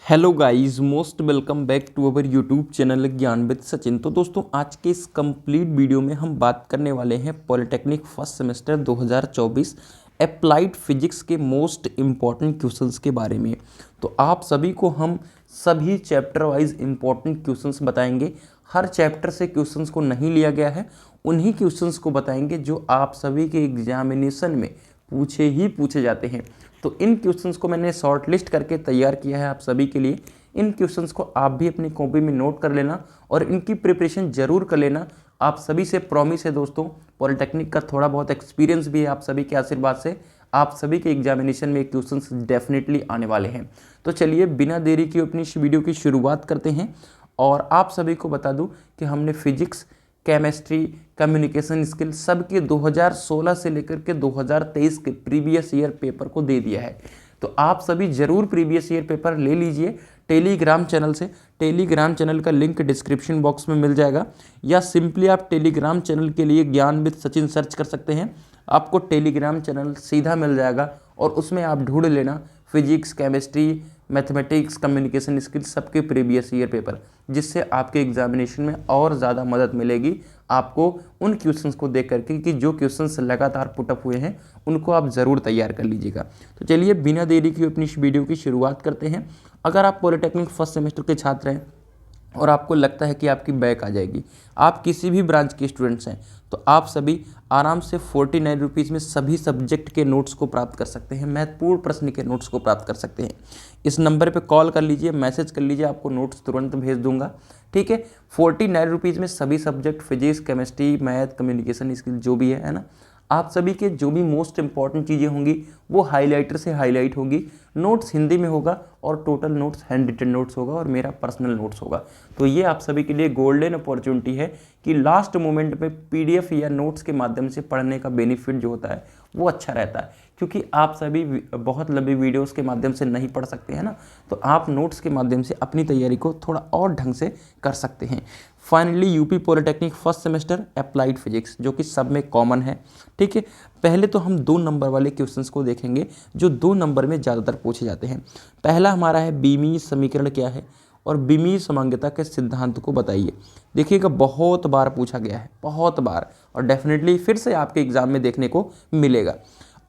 Hello guys, most welcome back to our YouTube channel Gyan with Sachin. तो दोस्तों, आज के इस कंप्लीट वीडियो में हम बात करने वाले हैं polytechnic first semester 2024 applied physics के मोस्ट इम्पॉर्टेंट क्वेश्चंस के बारे में। तो आप सभी को हम सभी चैप्टर वाइज इम्पॉर्टेंट क्वेश्चंस बताएंगे। हर चैप्टर से क्वेश्चंस को नहीं लिया गया है, उन्हीं क्वेश्चंस को बताएंगे जो आप सभी के एग्जामिनेशन में पूछे जाते हैं। तो इन क्वेश्चंस को मैंने शॉर्ट लिस्ट करके तैयार किया है आप सभी के लिए। इन क्वेश्चंस को आप भी अपनी कॉपी में नोट कर लेना और इनकी प्रिपरेशन जरूर कर लेना। आप सभी से प्रॉमिस है दोस्तों, पॉलिटेक्निक का थोड़ा बहुत एक्सपीरियंस भी है आप सभी के आशीर्वाद से। आप सभी के एग्जामिनेशन में क्वेश्चंस डेफिनेटली आने वाले हैं। तो चलिए बिना देरी की अपनी इस वीडियो की शुरुआत करते हैं। और आप सभी को बता दूं कि हमने फिजिक्स, केमिस्ट्री, कम्युनिकेशन स्किल सबके 2016 से लेकर के 2023 के प्रीवियस ईयर पेपर को दे दिया है। तो आप सभी जरूर प्रीवियस ईयर पेपर ले लीजिए टेलीग्राम चैनल से। टेलीग्राम चैनल का लिंक डिस्क्रिप्शन बॉक्स में मिल जाएगा, या सिंपली आप टेलीग्राम चैनल के लिए ज्ञान विद सचिन सर्च कर सकते हैं। आपको टेलीग्राम चैनल सीधा मिल जाएगा और उसमें आप ढूंढ लेना physics, chemistry, mathematics, communication skill सबके प्रीवियस ईयर पेपर, जिससे आपके एग्जामिनेशन में और ज़्यादा मदद मिलेगी आपको उन क्वेश्चंस को देख करके कि जो क्वेश्चंस लगातार पुटअप हुए हैं उनको आप ज़रूर तैयार कर लीजिएगा। तो चलिए बिना देरी की अपनी इस वीडियो की शुरुआत करते हैं। अगर आप पॉलिटेक्निक फर्स्ट सेमेस्टर के छात्र हैं और आपको लगता है कि आपकी बैक आ जाएगी, आप किसी भी ब्रांच के स्टूडेंट्स हैं, तो आप सभी आराम से 49 रुपीज़ में सभी सब्जेक्ट के नोट्स को प्राप्त कर सकते हैं, महत्वपूर्ण प्रश्न के नोट्स को प्राप्त कर सकते हैं। इस नंबर पे कॉल कर लीजिए, मैसेज कर लीजिए, आपको नोट्स तुरंत भेज दूंगा। ठीक है, 49 रुपीज़ में सभी subject physics, chemistry, math, communication skill जो भी है ना, आप सभी के जो भी मोस्ट इंपॉर्टेंट चीज़ें होंगी वो हाईलाइटर से हाईलाइट होगी। नोट्स हिंदी में होगा और total notes handwritten notes होगा और मेरा पर्सनल नोट्स होगा। तो ये आप सभी के लिए गोल्डन अपॉर्चुनिटी है कि लास्ट मोमेंट में पीडीएफ या नोट्स के माध्यम से पढ़ने का बेनिफिट जो होता है वो अच्छा रहता है, क्योंकि आप सभी बहुत लंबी वीडियोस के माध्यम से नहीं पढ़ सकते हैं ना। तो आप नोट्स के माध्यम से अपनी तैयारी को थोड़ा और ढंग से कर सकते हैं। Finally UP polytechnic first semester applied physics, जो कि सब में कॉमन है। ठीक है, पहले तो हम 2 नंबर वाले क्वेश्चंस को देखेंगे जो 2 नंबर में ज़्यादातर पूछे जाते हैं। पहला हमारा है बीमीय समीकरण क्या है और बीमीय समांगता के सिद्धांत को बताइए। देखिएगा, बहुत बार पूछा गया है, बहुत बार, और डेफिनेटली फिर से आपके एग्जाम में देखने को मिलेगा।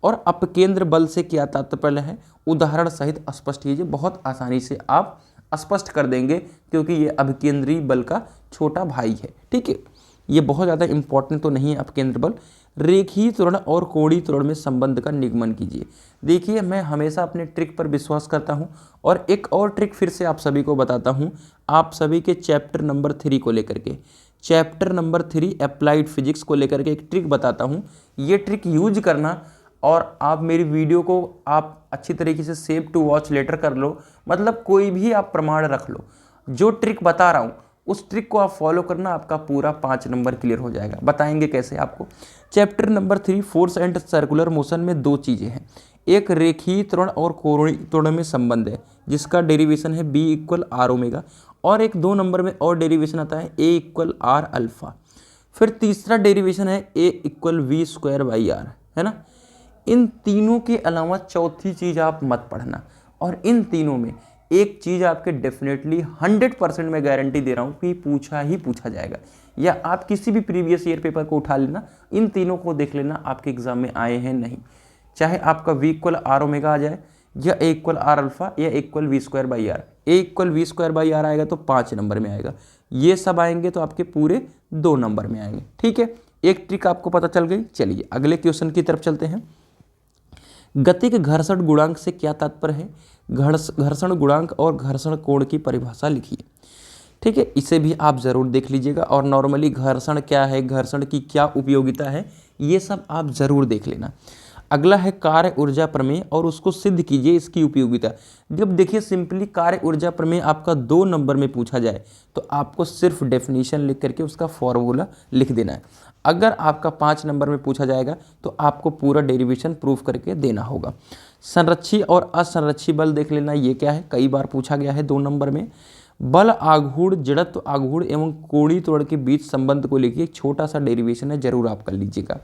और अपकेंद्र बल से क्या तात्पर्य है, उदाहरण सहित स्पष्ट कीजिए। बहुत आसानी से आप स्पष्ट कर देंगे क्योंकि ये अपकेंद्रीय बल का छोटा भाई है। ठीक है, ये बहुत ज़्यादा इंपॉर्टेंट तो नहीं है अपकेंद्र बल। रेखीय त्वरण और कोणीय त्वरण में संबंध का निगमन कीजिए। देखिए, मैं हमेशा अपने ट्रिक पर विश्वास करता हूँ और एक और ट्रिक फिर से आप सभी को बताता हूँ, आप सभी के चैप्टर नंबर 3 को लेकर के, चैप्टर नंबर 3 अप्लाइड फिजिक्स को लेकर के एक ट्रिक बताता हूँ। ये ट्रिक यूज करना और आप मेरी वीडियो को आप अच्छी तरीके से सेव टू वॉच लेटर कर लो, मतलब कोई भी आप प्रमाण रख लो। जो ट्रिक बता रहा हूँ उस ट्रिक को आप फॉलो करना, आपका पूरा 5 नंबर क्लियर हो जाएगा। बताएंगे कैसे आपको। Chapter number 3 force and circular motion में 2 चीज़ें हैं। एक रेखीय त्वरण और कोणीय त्वरण में संबंध है, जिसका डेरिवेशन है B इक्वल आर ओमेगा, और एक 2 नंबर में और डेरिवेशन आता है A इक्वल आर अल्फा। फिर तीसरा डेरिवेशन है A equal V square by r, है ना। इन तीनों के अलावा चौथी चीज़ आप मत पढ़ना, और इन तीनों में एक चीज़ आपके डेफिनेटली 100% मैं गारंटी दे रहा हूँ कि पूछा ही पूछा जाएगा, या आप किसी भी प्रीवियस ईयर पेपर को उठा लेना, इन तीनों को देख लेना आपके एग्जाम में आए हैं नहीं। चाहे आपका V इक्वल आर ओमेगा आ जाए, या A इक्वल आर अल्फा, या A equal V square by r. A equal V square by r आएगा तो 5 नंबर में आएगा, ये सब आएंगे तो आपके पूरे 2 नंबर में आएंगे। ठीक है, एक ट्रिक आपको पता चल गई। चलिए अगले क्वेश्चन की तरफ चलते हैं। गतिक घर्षण गुणांक से क्या तात्पर्य है, घर्षण गुणांक और घर्षण कोण की परिभाषा लिखिए। ठीक है, इसे भी आप ज़रूर देख लीजिएगा, और नॉर्मली घर्षण क्या है, घर्षण की क्या उपयोगिता है, ये सब आप ज़रूर देख लेना। अगला है कार्य ऊर्जा प्रमेय, और उसको सिद्ध कीजिए इसकी उपयोगिता। जब देखिए सिंपली कार्य ऊर्जा प्रमेय आपका 2 नंबर में पूछा जाए तो आपको सिर्फ डेफिनेशन लिख करके उसका फॉर्मूला लिख देना है। अगर आपका 5 नंबर में पूछा जाएगा तो आपको पूरा डेरिवेशन प्रूफ करके देना होगा। संरक्षी और असंरक्षी बल देख लेना, ये क्या है, कई बार पूछा गया है 2 नंबर में। बल आघूर्ण, जड़त्व आघूर्ण एवं कोणीय त्वरण के बीच संबंध को लेकर एक छोटा सा डेरिवेशन है, जरूर आप कर लीजिएगा।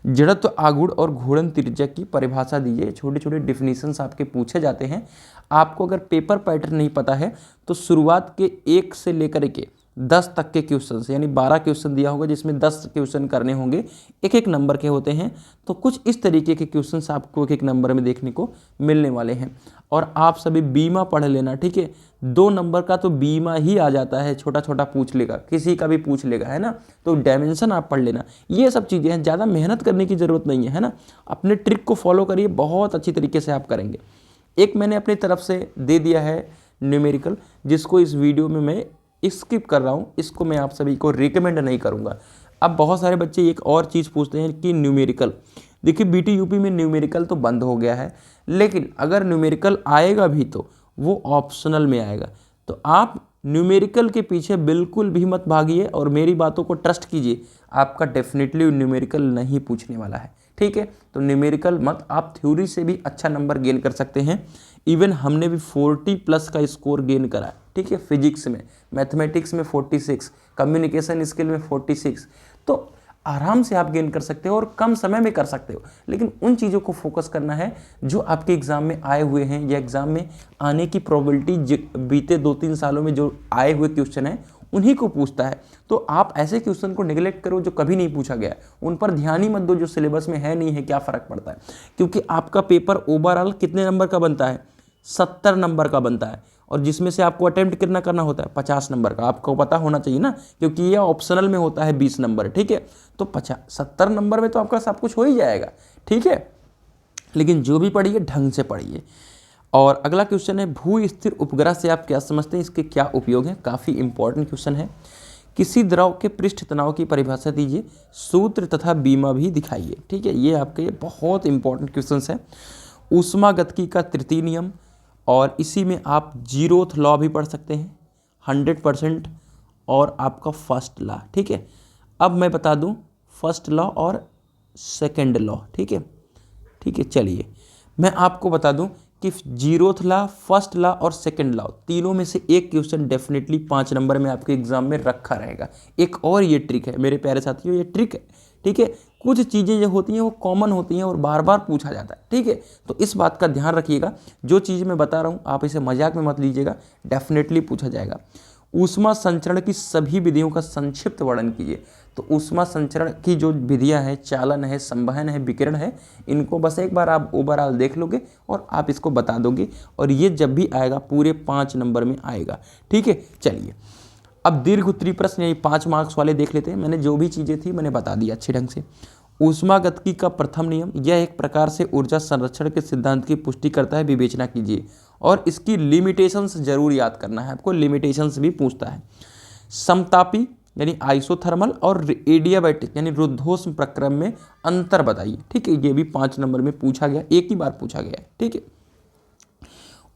जड़त्व आघूर्ण और घूर्णन त्रिज्या की परिभाषा दीजिए। छोटे छोटे डिफिनीशंस आपके पूछे जाते हैं। आपको अगर पेपर पैटर्न नहीं पता है तो शुरुआत के 1 से लेकर के 10 तक के क्वेश्चन, यानी 12 क्वेश्चन दिया होगा जिसमें 10 क्वेश्चन करने होंगे, एक एक नंबर के होते हैं। तो कुछ इस तरीके के क्वेश्चंस आपको एक एक नंबर में देखने को मिलने वाले हैं। और आप सभी बीमा पढ़ लेना, ठीक है। 2 नंबर का तो बीमा ही आ जाता है, छोटा छोटा पूछ लेगा, किसी का भी पूछ लेगा, है ना। तो डायमेंशन आप पढ़ लेना। ये सब चीज़ें हैं, ज़्यादा मेहनत करने की ज़रूरत नहीं है ना। अपने ट्रिक को फॉलो करिए, बहुत अच्छी तरीके से आप करेंगे। एक मैंने अपनी तरफ से दे दिया है न्यूमेरिकल, जिसको इस वीडियो में मैं स्किप कर रहा हूँ, इसको मैं आप सभी को रिकमेंड नहीं करूँगा। अब बहुत सारे बच्चे एक और चीज़ पूछते हैं कि न्यूमेरिकल, देखिए बीटी यूपी में न्यूमेरिकल तो बंद हो गया है, लेकिन अगर न्यूमेरिकल आएगा भी तो वो ऑप्शनल में आएगा। तो आप न्यूमेरिकल के पीछे बिल्कुल भी मत भागिए और मेरी बातों को ट्रस्ट कीजिए, आपका डेफिनेटली न्यूमेरिकल नहीं पूछने वाला है, ठीक है। तो न्यूमेरिकल मत, आप थ्योरी से भी अच्छा नंबर गेन कर सकते हैं। इवन हमने भी 40+ का स्कोर गेन करा है, ठीक है। फिजिक्स में, मैथमेटिक्स में 46, कम्युनिकेशन स्किल में 46, तो आराम से आप गेन कर सकते हो और कम समय में कर सकते हो। लेकिन उन चीज़ों को फोकस करना है जो आपके एग्ज़ाम में आए हुए हैं या एग्ज़ाम में आने की प्रोबेबिलिटी बीते 2-3 सालों में जो आए हुए क्वेश्चन हैं उन्हीं को पूछता है। तो आप ऐसे क्वेश्चन को निगलेक्ट करो जो कभी नहीं पूछा गया, उन पर ध्यान ही मत दो जो सिलेबस में है नहीं है, क्या फ़र्क पड़ता है। क्योंकि आपका पेपर ओवरऑल कितने नंबर का बनता है, 70 नंबर का बनता है, और जिसमें से आपको अटेम्प्ट कितना करना होता है, 50 नंबर का। आपको पता होना चाहिए ना, क्योंकि ये ऑप्शनल में होता है 20 नंबर, ठीक है। तो 70 नंबर में तो आपका सब कुछ हो ही जाएगा, ठीक है। लेकिन जो भी पढ़िए ढंग से पढ़िए। और अगला क्वेश्चन है, भू स्थिर उपग्रह से आप क्या समझते हैं, इसके क्या उपयोग हैं। काफ़ी इंपॉर्टेंट क्वेश्चन है। किसी द्रव के पृष्ठ तनाव की परिभाषा दीजिए, सूत्र तथा बीमा भी दिखाइए, ठीक है। ये आपके बहुत इंपॉर्टेंट क्वेश्चन है। ऊष्मागतिकी का तृतीय नियम, और इसी में आप 0th लॉ भी पढ़ सकते हैं, 100%, और आपका फर्स्ट लॉ, ठीक है। अब मैं बता दूं फर्स्ट लॉ और सेकंड लॉ, ठीक है, ठीक है। चलिए मैं आपको बता दूं कि 0th लॉ, फर्स्ट लॉ और सेकंड लॉ, तीनों में से एक क्वेश्चन डेफिनेटली 5 नंबर में आपके एग्जाम में रखा रहेगा। एक और ये ट्रिक है मेरे प्यारे साथियों, ये ट्रिक है, ठीक है। कुछ चीज़ें जो होती हैं वो कॉमन होती हैं और बार बार पूछा जाता है, ठीक है। तो इस बात का ध्यान रखिएगा, जो चीज़ मैं बता रहा हूँ आप इसे मजाक में मत लीजिएगा, डेफिनेटली पूछा जाएगा। ऊष्मा संचरण की सभी विधियों का संक्षिप्त वर्णन कीजिए। तो ऊष्मा संचरण की जो विधियां हैं, चालन है, संवहन है, विकिरण है, इनको बस एक बार आप ओवरऑल देख लोगे और आप इसको बता दोगे, और ये जब भी आएगा पूरे 5 नंबर में आएगा, ठीक है। चलिए अब दीर्घ उत्तरीय प्रश्न, यानी 5 मार्क्स वाले देख लेते हैं। मैंने जो भी चीज़ें थी मैंने बता दी अच्छे ढंग से। ऊष्मागतिकी का प्रथम नियम, यह एक प्रकार से ऊर्जा संरक्षण के सिद्धांत की पुष्टि करता है, विवेचना कीजिए। और इसकी लिमिटेशंस जरूर याद करना है आपको, लिमिटेशंस भी पूछता है। समतापी यानी आइसोथर्मल और एडियाबैटिक यानी रुद्धोष्म प्रक्रम में अंतर बताइए, ठीक है। ये भी 5 नंबर में पूछा गया, एक ही बार पूछा गया है, ठीक है।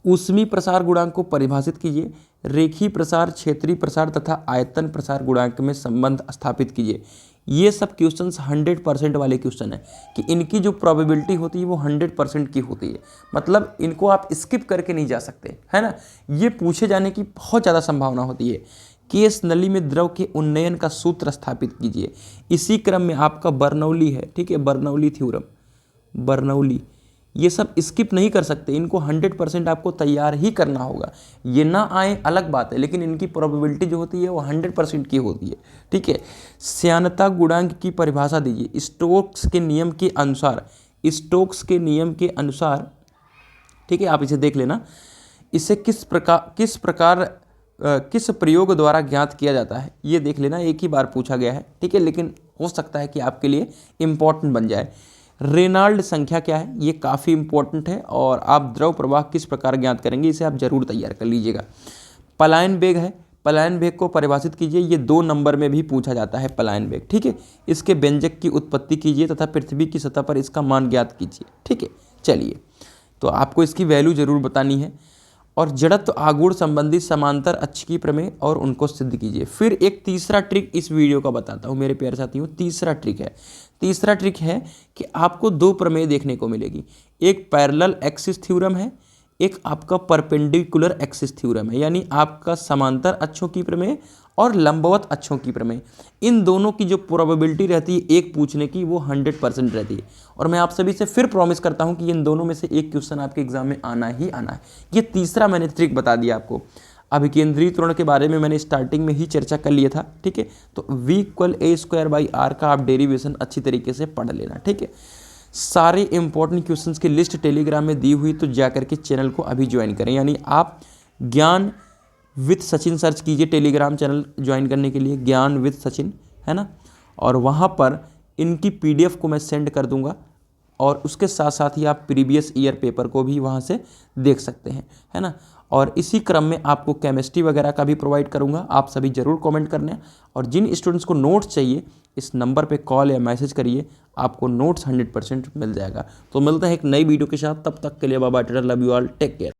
ऊष्मीय प्रसार गुणांक को परिभाषित कीजिए। रेखीय प्रसार, क्षेत्रीय प्रसार तथा आयतन प्रसार गुणांक में संबंध स्थापित कीजिए। ये सब क्वेश्चंस 100% वाले क्वेश्चन है कि इनकी जो प्रोबेबिलिटी होती है वो 100% की होती है, मतलब इनको आप स्किप करके नहीं जा सकते, है ना। ये पूछे जाने की बहुत ज़्यादा संभावना होती है। केस नली में द्रव के उन्नयन का सूत्र स्थापित कीजिए। इसी क्रम में आपका बर्नौली है, ठीक है, बर्नौली थ्योरम, बर्नौली, ये सब स्किप नहीं कर सकते, इनको 100% आपको तैयार ही करना होगा। ये ना आए अलग बात है, लेकिन इनकी प्रोबेबिलिटी जो होती है वो 100% की होती है, ठीक है। श्यानता गुणांक की परिभाषा दीजिए। स्टोक्स के नियम के अनुसार, स्टोक्स के नियम के अनुसार, ठीक है, आप इसे देख लेना। इसे किस प्रयोग द्वारा ज्ञात किया जाता है, ये देख लेना, एक ही बार पूछा गया है, ठीक है, लेकिन हो सकता है कि आपके लिए इम्पॉर्टेंट बन जाए। रेनाल्ड संख्या क्या है, ये काफ़ी इंपॉर्टेंट है। और आप द्रव प्रवाह किस प्रकार ज्ञात करेंगे, इसे आप जरूर तैयार कर लीजिएगा। पलायन वेग है, पलायन वेग को परिभाषित कीजिए। ये 2 नंबर में भी पूछा जाता है पलायन वेग, ठीक है। इसके व्यंजक की उत्पत्ति कीजिए तथा पृथ्वी की सतह पर इसका मान ज्ञात कीजिए, ठीक है। चलिए तो आपको इसकी वैल्यू जरूर बतानी है। और जड़त्व आघूर्ण संबंधी समांतर अक्ष की प्रमेय और उनको सिद्ध कीजिए। फिर एक तीसरा ट्रिक इस वीडियो का बताता हूँ मेरे प्यारे साथियों। तीसरा ट्रिक है कि आपको 2 प्रमेय देखने को मिलेगी। एक पैरेलल एक्सिस थ्योरम है, एक आपका परपेंडिकुलर एक्सिस थ्योरम है, यानी आपका समांतर अक्षों की प्रमेय और लंबवत अक्षों की प्रमेय, इन दोनों की जो प्रोबेबिलिटी रहती है एक पूछने की वो 100% रहती है। और मैं आप सभी से फिर प्रॉमिस करता हूं कि इन दोनों में से एक क्वेश्चन आपके एग्जाम में आना ही आना है। ये तीसरा मैंने ट्रिक बता दिया आपको। अभिकेंद्री त्वरण के बारे में मैंने स्टार्टिंग में ही चर्चा कर लिया था, ठीक है। तो v=a² का आप डेरिवेशन अच्छी तरीके से पढ़ लेना, ठीक है। सारे इंपॉर्टेंट क्वेश्चंस की लिस्ट टेलीग्राम में दी हुई, तो जाकर के चैनल को अभी ज्वाइन करें, यानी आप ज्ञान विद सचिन सर्च कीजिए टेलीग्राम चैनल ज्वाइन करने के लिए, ज्ञान विद सचिन, है ना। और वहाँ पर इनकी PDF को मैं सेंड कर दूंगा और उसके साथ साथ ही आप प्रीवियस ईयर पेपर को भी वहाँ से देख सकते हैं, है ना। और इसी क्रम में आपको केमिस्ट्री वगैरह का भी प्रोवाइड करूंगा, आप सभी जरूर कमेंट करना। और जिन स्टूडेंट्स को नोट्स चाहिए इस नंबर पे कॉल या मैसेज करिए, आपको नोट्स 100% मिल जाएगा। तो मिलते हैं एक नई वीडियो के साथ, तब तक के लिए bye bye, love you all, take care.